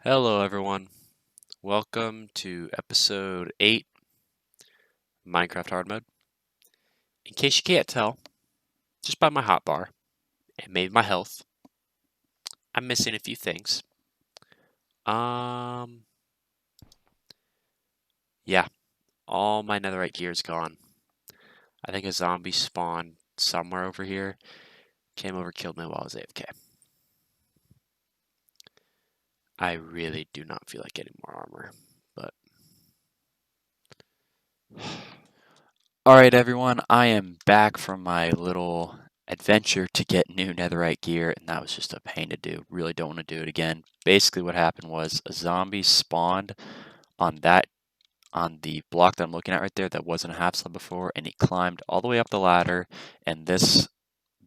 Hello everyone, welcome to episode 8, Minecraft Hard Mode. In case you can't tell, just by my hotbar and maybe my health, I'm missing a few things. Yeah, all my netherite gear is gone. I think a zombie spawned somewhere over here, came over, killed me while I was AFK. I really do not feel like getting more armor, but... Alright everyone, I am back from my little adventure to get new netherite gear, and that was just a pain to do. Really don't want to do it again. Basically what happened was a zombie spawned on the block that I'm looking at right there that wasn't a half slab before, and he climbed all the way up the ladder, and this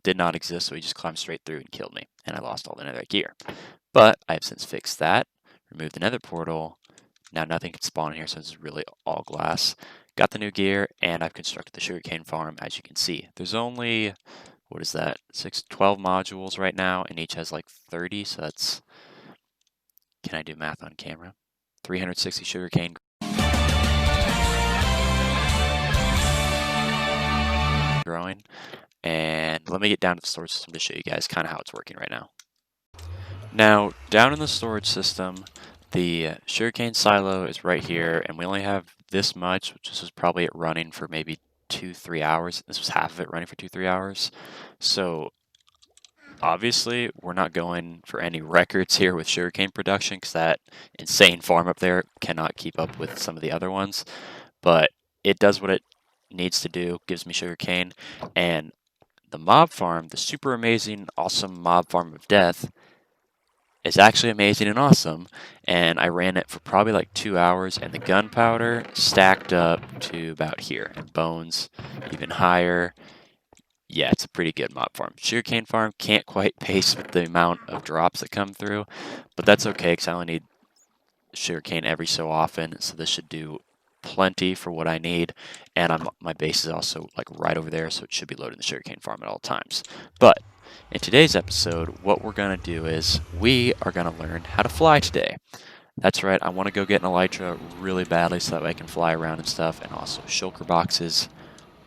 did not exist, so he just climbed straight through and killed me, and I lost all the netherite gear. But I have since fixed that, removed the nether portal. Now nothing can spawn in here, so it's really all glass. Got the new gear, and I've constructed the sugarcane farm, as you can see. There's only, 12 modules right now, and each has like 30, so that's, can I do math on camera? 360 sugarcane growing. And let me get down to the storage system to show you guys kind of how it's working right now. Now, down in the storage system, the sugarcane silo is right here, and we only have this much, which is probably it running for maybe 2-3 hours. This was half of it running for 2-3 hours. So obviously we're not going for any records here with sugarcane production, because that insane farm up there cannot keep up with some of the other ones. But it does what it needs to do, gives me sugarcane. And the mob farm, the super amazing, awesome mob farm of death, is actually amazing and awesome, and I ran it for probably like 2 hours, and the gunpowder stacked up to about here, and bones even higher. Yeah, it's a pretty good mob farm. Sugarcane farm can't quite pace with the amount of drops that come through, but that's okay because I only need sugarcane every so often, so this should do plenty for what I need. And my base is also like right over there, so it should be loading the sugarcane farm at all times. But in today's episode, what we're going to do is we are going to learn how to fly today. That's right, I want to go get an Elytra really badly so that way I can fly around and stuff, and also shulker boxes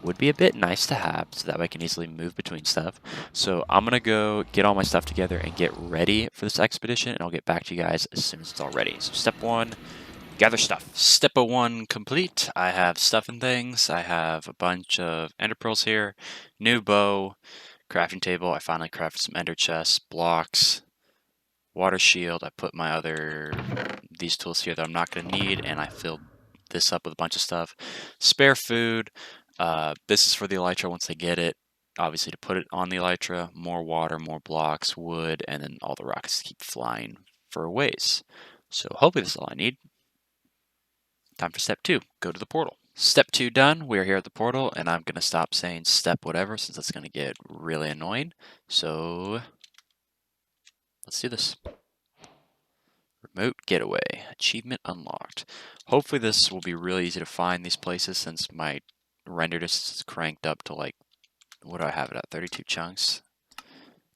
would be a bit nice to have so that way I can easily move between stuff. So I'm going to go get all my stuff together and get ready for this expedition, and I'll get back to you guys as soon as it's all ready. So step 1, gather stuff. Step 1 complete. I have stuff and things. I have a bunch of ender pearls here, new bow, crafting table. I finally crafted some ender chests, blocks, water shield. I put these tools here that I'm not going to need, and I filled this up with a bunch of stuff. Spare food. This is for the Elytra once they get it. Obviously to put it on the Elytra, more water, more blocks, wood, and then all the rockets to keep flying for a ways. So hopefully this is all I need. Time for step 2, go to the portal. Step 2 done, we're here at the portal, and I'm going to stop saying step whatever since that's going to get really annoying. So let's do this. Remote getaway, achievement unlocked. Hopefully this will be really easy to find these places since my render distance is cranked up to like, what do I have it at, 32 chunks?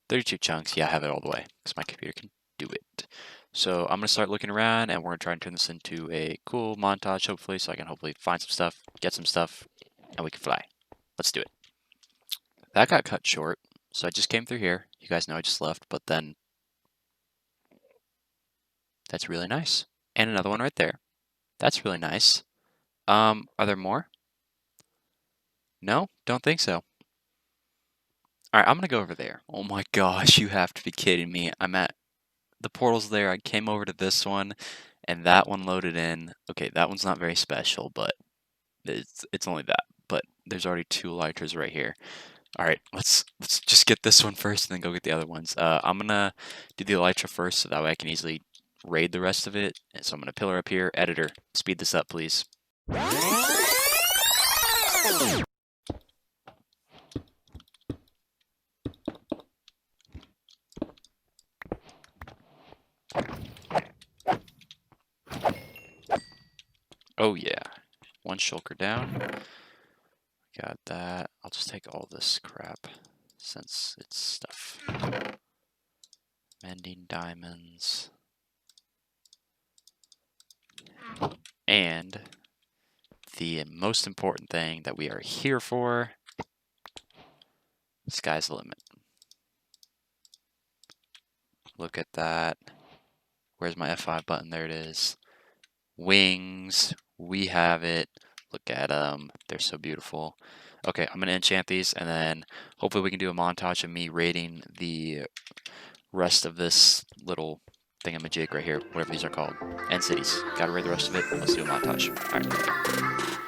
32 chunks, yeah, I have it all the way because my computer can do it. So I'm going to start looking around, and we're going to try and turn this into a cool montage, hopefully, so I can hopefully find some stuff, get some stuff, and we can fly. Let's do it. That got cut short, so I just came through here. You guys know I just left, but then that's really nice. And another one right there. That's really nice. Are there more? No? Don't think so. Alright, I'm going to go over there. Oh my gosh, you have to be kidding me. I'm at the portal's there. I came over to this one, and that one loaded in. Okay, that one's not very special, but it's only that. But there's already 2 Elytras right here. All right, let's just get this one first, and then go get the other ones. I'm gonna do the Elytra first, so that way I can easily raid the rest of it. And so I'm gonna pillar up here. Editor, speed this up, please. Oh yeah, 1 shulker down. Got that. I'll just take all this crap since it's stuff. Mending diamonds. And the most important thing that we are here for, sky's the limit. Look at that. Where's my F5 button? There it is. Wings. We have it. Look at them. They're so beautiful. Okay, I'm going to enchant these, and then hopefully we can do a montage of me raiding the rest of this little thingamajig right here, whatever these are called. End cities. Gotta raid the rest of it. Let's do a montage. Alright.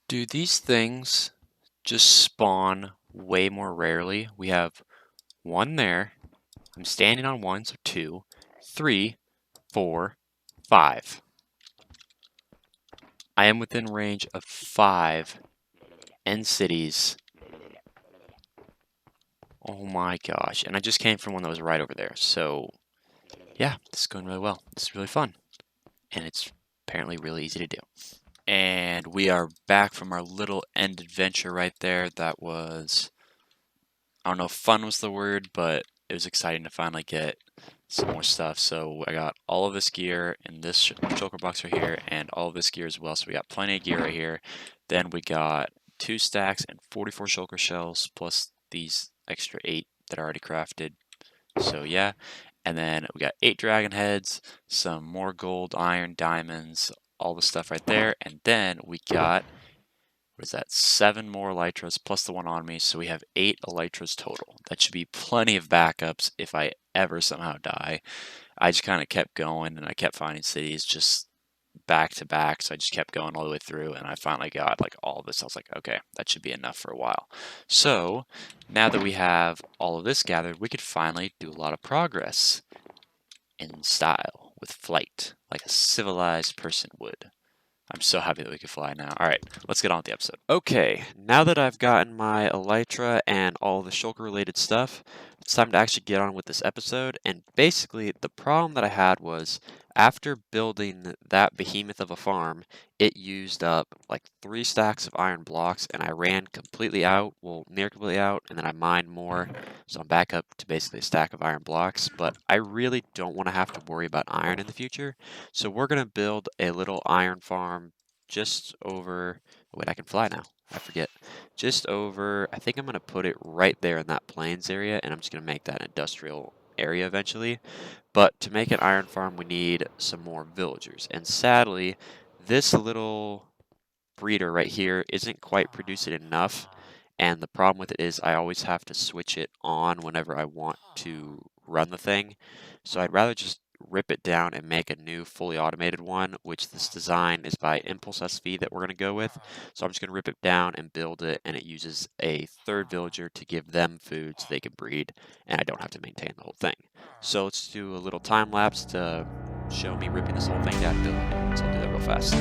Do these things just spawn way more rarely? We have one there. I'm standing on one, so 2, 3, 4, 5. I am within range of 5 end cities. Oh my gosh. And I just came from one that was right over there. So yeah, this is going really well. This is really fun. And it's apparently really easy to do. And we are back from our little end adventure right there. That was, I don't know if fun was the word, but it was exciting to finally get some more stuff. So I got all of this gear in this shulker box right here, and all of this gear as well. So we got plenty of gear right here. Then we got 2 stacks and 44 shulker shells, plus these extra 8 that are already crafted. So yeah. And then we got 8 dragon heads, some more gold, iron, diamonds, all the stuff right there. And then we got, what is that, 7 more elytras plus the one on me. So we have 8 elytras total. That should be plenty of backups if I ever somehow die. I just kind of kept going, and I kept finding cities just back to back. So I just kept going all the way through, and I finally got like all of this. I was like, okay, that should be enough for a while. So now that we have all of this gathered, we could finally do a lot of progress in style with flight, like a civilized person would. I'm so happy that we can fly now. All right, let's get on with the episode. Okay, now that I've gotten my elytra and all the shulker related stuff, it's time to actually get on with this episode. And basically, the problem that I had was after building that behemoth of a farm, it used up like 3 stacks of iron blocks, and I ran completely out, well, near completely out, and then I mined more. So I'm back up to basically a stack of iron blocks, but I really don't want to have to worry about iron in the future. So we're going to build a little iron farm just over, wait, I can fly now. I forget. Just over, I think I'm going to put it right there in that plains area, and I'm just going to make that an industrial area eventually. But to make an iron farm, we need some more villagers. And sadly, this little breeder right here isn't quite producing enough. And the problem with it is I always have to switch it on whenever I want to run the thing. So I'd rather just rip it down and make a new fully automated one, which this design is by impulseSV that we're going to go with. So I'm just going to rip it down and build it, and it uses a 3rd villager to give them food so they can breed, and I don't have to maintain the whole thing. So let's do a little time lapse to show me ripping this whole thing down and building it. So I'll do that real fast.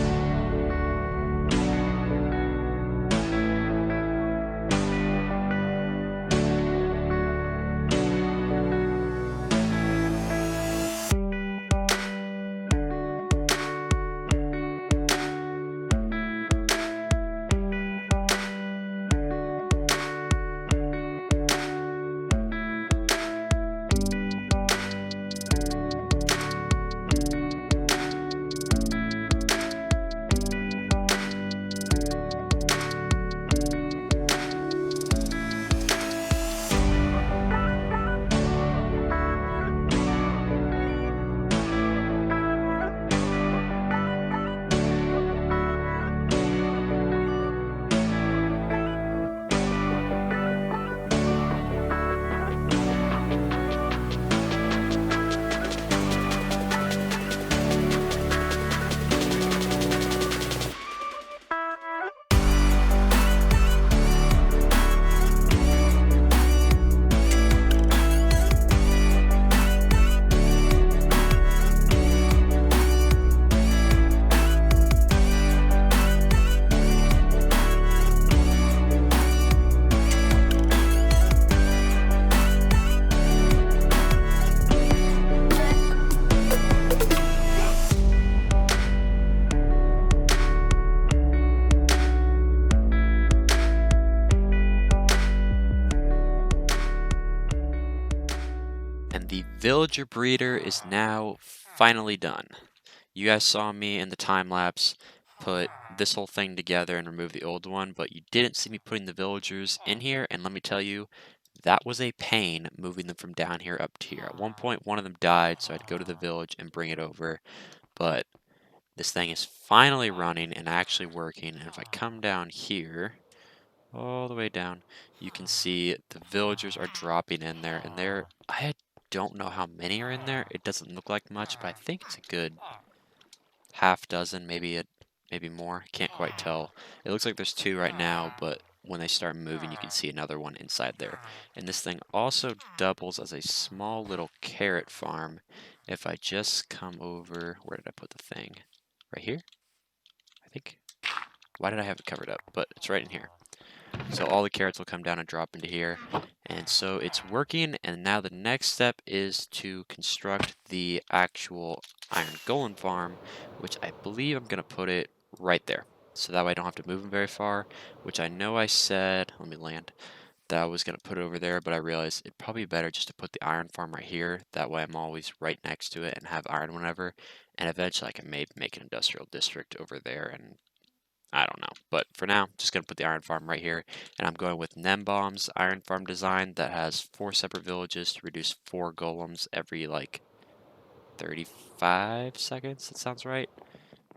villager breeder is now finally done. You guys saw me in the time lapse put this whole thing together and remove the old one, but you didn't see me putting the villagers in here, and let me tell you, that was a pain moving them from down here up to here. At one point, one of them died, so I had to go to the village and bring it over, but this thing is finally running and actually working, and if I come down here, all the way down, you can see the villagers are dropping in there, and I don't know how many are in there. It doesn't look like much, but I think it's a good half dozen, maybe more. Can't quite tell. It looks like there's 2 right now, but when they start moving, you can see another one inside there. And this thing also doubles as a small little carrot farm. If I just come over, where did I put the thing? Right here, I think. Why did I have it covered up? But it's right in here. So all the carrots will come down and drop into here. And so it's working, and now the next step is to construct the actual iron golem farm, which I believe I'm going to put it right there. So that way I don't have to move them very far, which I know I said, let me land, that I was going to put it over there, but I realized it'd probably be better just to put the iron farm right here. That way I'm always right next to it and have iron whenever. And eventually I can maybe make an industrial district over there, and I don't know. But for now, I'm just going to put the iron farm right here. And I'm going with gnembon's iron farm design that has 4 separate villages to reduce 4 golems every like 35 seconds. That sounds right.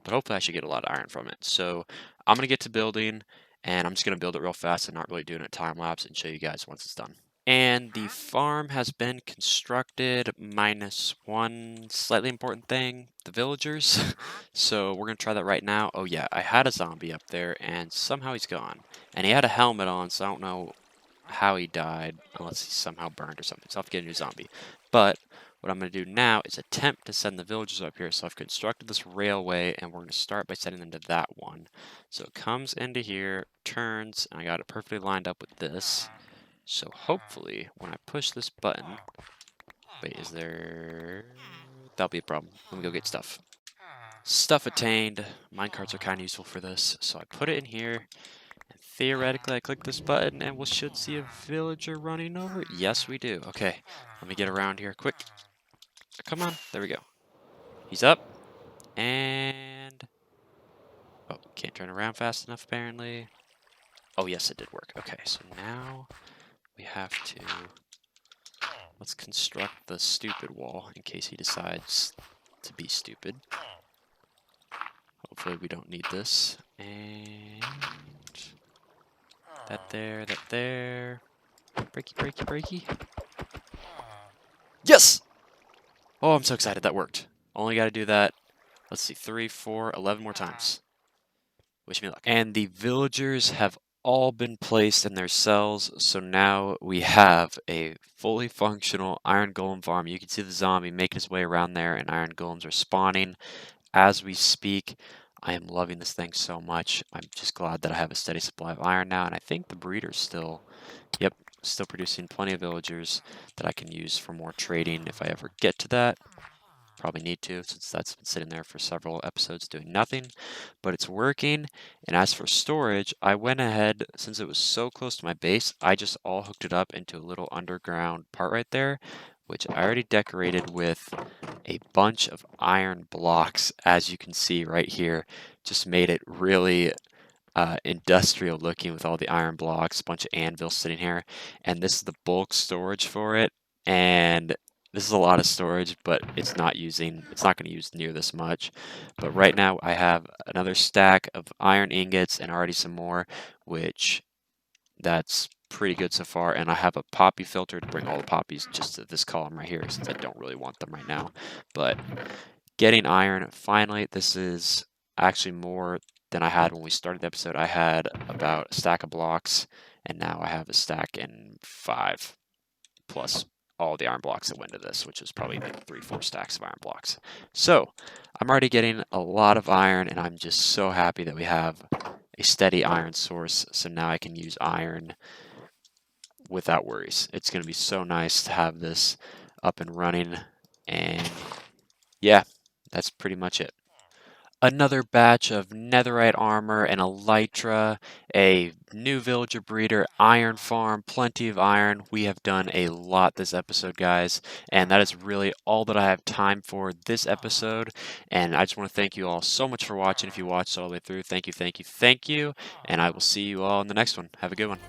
But hopefully I should get a lot of iron from it. So I'm going to get to building, and I'm just going to build it real fast and not really doing it time lapse and show you guys once it's done. And the farm has been constructed minus one slightly important thing, the villagers. So we're going to try that right now. Oh yeah, I had a zombie up there and somehow he's gone. And he had a helmet on, so I don't know how he died unless he's somehow burned or something. So I'll have to get a new zombie. But what I'm going to do now is attempt to send the villagers up here. So I've constructed this railway and we're going to start by sending them to that one. So it comes into here, turns, and I got it perfectly lined up with this. So hopefully, when I push this button, wait, is there, that'll be a problem. Let me go get stuff. Stuff attained. Minecarts are kind of useful for this. So I put it in here, and theoretically I click this button, and we should see a villager running over. Yes, we do. Okay, let me get around here quick. Come on, there we go. He's up, and, oh, can't turn around fast enough apparently. Oh yes, it did work. Okay, so now we have to, let's construct the stupid wall in case he decides to be stupid. Hopefully we don't need this. And that there, that there. Breaky, breaky, breaky. Yes! Oh, I'm so excited. That worked. Only got to do that, let's see, 3, 4, 11 more times. Wish me luck. And the villagers have all been placed in their cells, so now we have a fully functional iron golem farm. You can see the zombie making his way around there, and iron golems are spawning as we speak. I am loving this thing so much. I'm just glad that I have a steady supply of iron now, and I think the breeder's still, yep, still producing plenty of villagers that I can use for more trading if I ever get to that. Probably need to, since that's been sitting there for several episodes doing nothing, but it's working. And as for storage, I went ahead, since it was so close to my base, I just all hooked it up into a little underground part right there, which I already decorated with a bunch of iron blocks, as you can see right here. Just made it really industrial looking with all the iron blocks, a bunch of anvils sitting here, and this is the bulk storage for it. And this is a lot of storage, but it's not going to use near this much. But right now I have another stack of iron ingots and already some more, which that's pretty good so far. And I have a poppy filter to bring all the poppies just to this column right here, since I don't really want them right now. But getting iron, finally, this is actually more than I had when we started the episode. I had about a stack of blocks, and now I have a stack and 5, plus all the iron blocks that went into this, which is probably like 3, 4 stacks of iron blocks. So I'm already getting a lot of iron, and I'm just so happy that we have a steady iron source. So now I can use iron without worries. It's going to be so nice to have this up and running. And yeah, that's pretty much it. another batch of netherite armor, and elytra, a new villager breeder, iron farm, plenty of iron. We have done a lot this episode, guys, and that is really all that I have time for this episode. And I just want to thank you all so much for watching. If you watched all the way through, thank you, thank you, thank you. And I will see you all in the next one. Have a good one.